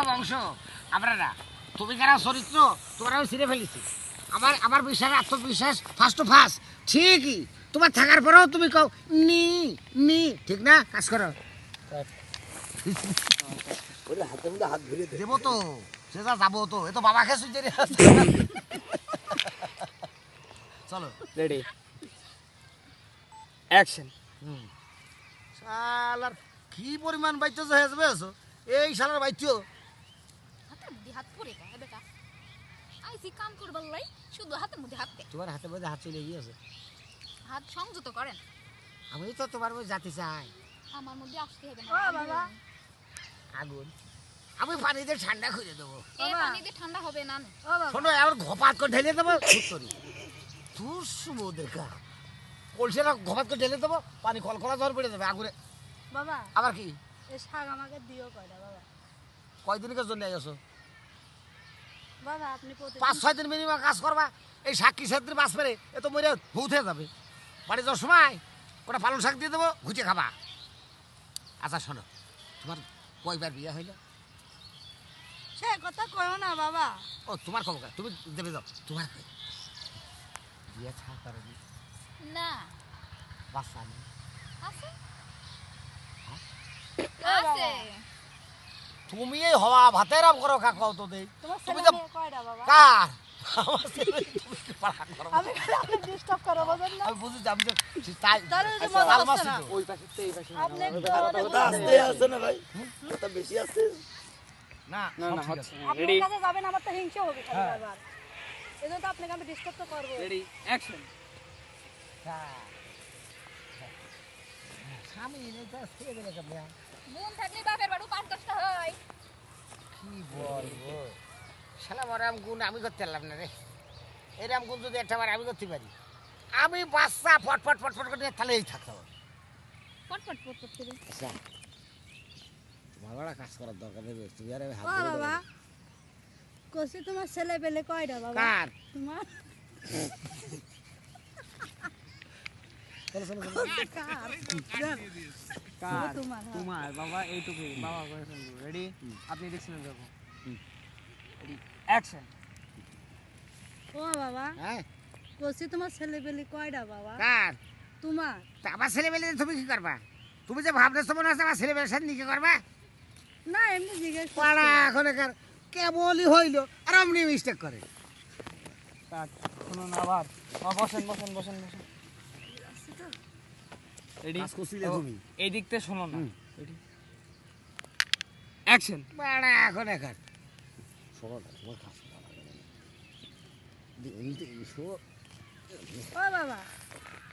বংশ আমরা না তুমি যারা চরিত্র তোমার আমি ছিঁড়ে ফেলেছি আমার আমার বিশ্বাস আত্মবিশ্বাস ফার্স্ট টু ফার্স্ট ঠিকই তোমার থাকার পরেও তুমি কও নি নি ঠিক না কাজ করো হাতের মধ্যে হাত ধরে দেবো তো সেটা যাবো তো এ তো বাবাকে সুইচে চলো রেডি অ্যাকশন শালার কি পরিমাণ বাইচ্য হয়ে আছো এই শালার বাইচ্য হাতের মধ্যে হাত পড়ে গা বেটা আইসি কাম করবার লাই শুধু হাতের মধ্যে হাত দে তোমার হাতে মধ্যে হাত চলে গিয়েছে হাত সংযত করেন আমি তো তোমার মধ্যে যেতে চাই আমার মধ্যে আসতে হবে না ও বাবা আগুন আমি পানিতে ঠান্ডা করে দেবো এই পানিতে ঠান্ডা হবে না ও বাবা শোনো এবার ঘপাত করে ঢেলে দেবো সুতরি তুই সুবোধের কা কলসিটা ঘপাত করে ঢেলে দেবো পানি কলকলা ঝড় পড়ে যাবে আগুনে বাবা আবার কি এই শাক আমাকে দিও কয়টা বাবা কয়দিনের জন্য আসো বাবা আপনি প্রতিদিন 5-6 দিন মিনিমাম কাজ করবা এই শাক কি সেদিন বাস পেরে এ তো মরে ভূত হয়ে যাবে বাড়ি যাওয়ার সময় ওটা পালং শাক দিয়ে দেবো ঘুচে খাবা আচ্ছা শোনো তোমার কয়বার বিয়ে হইলো সে কথা কয়ো না বাবা ও তোমার খবর তুমি দেবে যাও তোমার বিয়ে ছাড়া করেনি না বাচ্চা নেই আছে ও আছে বাবা তুমি এই হওয়া ভাতের আম করো কাকা তো দেই তোমার তুমি ছেলে তো মেয়ে কয়টা বাবা কার আমার ছেলে, তুমি কি পাড়া করো? আমি আপনি ডিস্টার্ব করো বুঝেন না আমি বুঝি যে আমি যে তাই তাহলে যে আচ্ছা, মজা তাল হচ্ছে মাছ না। ছিল। ওই পাশে তো এই পাশে আপনি একটু কথা আসতে আছে না ভাই কথা বেশি আসছে না না সব না ঠিক হচ্ছে আছে। আপনার রেডি কাছে যাবেন আমার তো হিংসা হবে খালি হ্যাঁ। বারবার এজন্য তো আপনাকে আমি ডিস্টার্ব তো করবো রেডি অ্যাকশন হ্যাঁ। স্বামী এটা ছেড়ে দিলে কেমনে? মন থাকলে বাপের বাড়ু 5-10টা হয় কি বলবো শালা মরাম গুণ আমি করতে পারলাম না রে এরম গুণ যদি একটা বার আমি করতে পারি আমি বাচ্চা ফটফট ফটফট করে তাহলে এই থাকতে হবে পটপট পটপট করে আচ্ছা তোমার বড় কাজ করার দরকার নেই তুমি আর আমি হাত ও ধরে বাবা দেবো। কষি তোমার ছেলে পেলে কয়টা বাবা কার তোমার চলো চলো চলো কার কার তোমার, হ্যাঁ। তোমার বাবা এইটুকুই বাবা করে শুনবো রেডি আপনি দেখছিলেন যখন রেডি অ্যাকশন ও বাবা হ্যাঁ কষি তোমার ছেলে পেলে কয়টা বাবা কার তোমার তা আমার ছেলেবেলে তুমি কি করবা তুমি যে ভাবতেছো মনে হচ্ছে আমার ছেলেবেলের সাথে নিকে করবা না এমনি জিজ্ঞেস পাড়া এখন একার কেবলই হইলো আর অমনি মিস্টেক করে কাট শুনুন আবার বসেন বসেন বসেন বসেন রেডি কাজ করছিলে তুমি। এই দিক থেকে শোনো না হুম। রেডি অ্যাকশন পাড়া এখন একার শোনো না তোমার কাজ করা লাগে না। এমনিতে এসো ও বাবা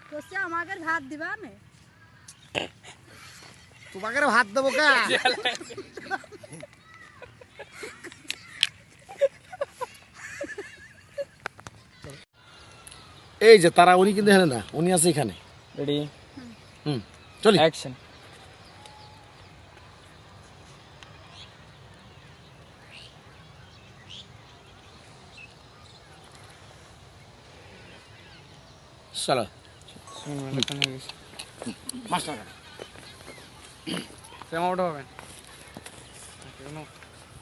কষি আমাকে ভাত দিবা না তোমাকে ভাত দেবো কা এই যে তারা উনি কিন্তু এখানে না উনি আছে এখানে রেডি হুম চলি অ্যাকশন চলো মাস্টার সেম আউট হবে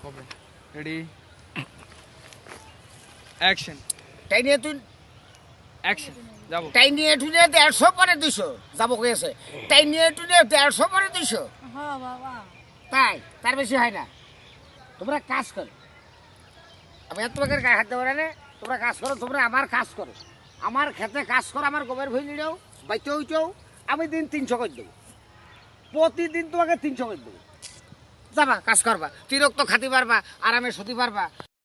হবে রেডি অ্যাকশন তাই নিয়ে তুই অ্যাকশন যাবো তাই নিয়ে টুনে 150 পরে 200 যাবো কইছে তাই নিয়ে টুনে 150 পরে 200 হ্যাঁ বাবা তাই তার বেশি হয় না তোমরা কাজ করো আমি আর তোমাকে গায়ে হাত দেবো না রে। তোমরা কাজ করো তোমরা আমার কাজ করো আমার খেতে কাজ করো আমার গোবর ভুই নিলেও বাইতে হইতেও আমি দিন 300 করে দেবো প্রতিদিন তোমাকে 300 করে দেবো যাবা কাজ করবা তিরক তো খাতে পারবা আরামে শুতে পারবা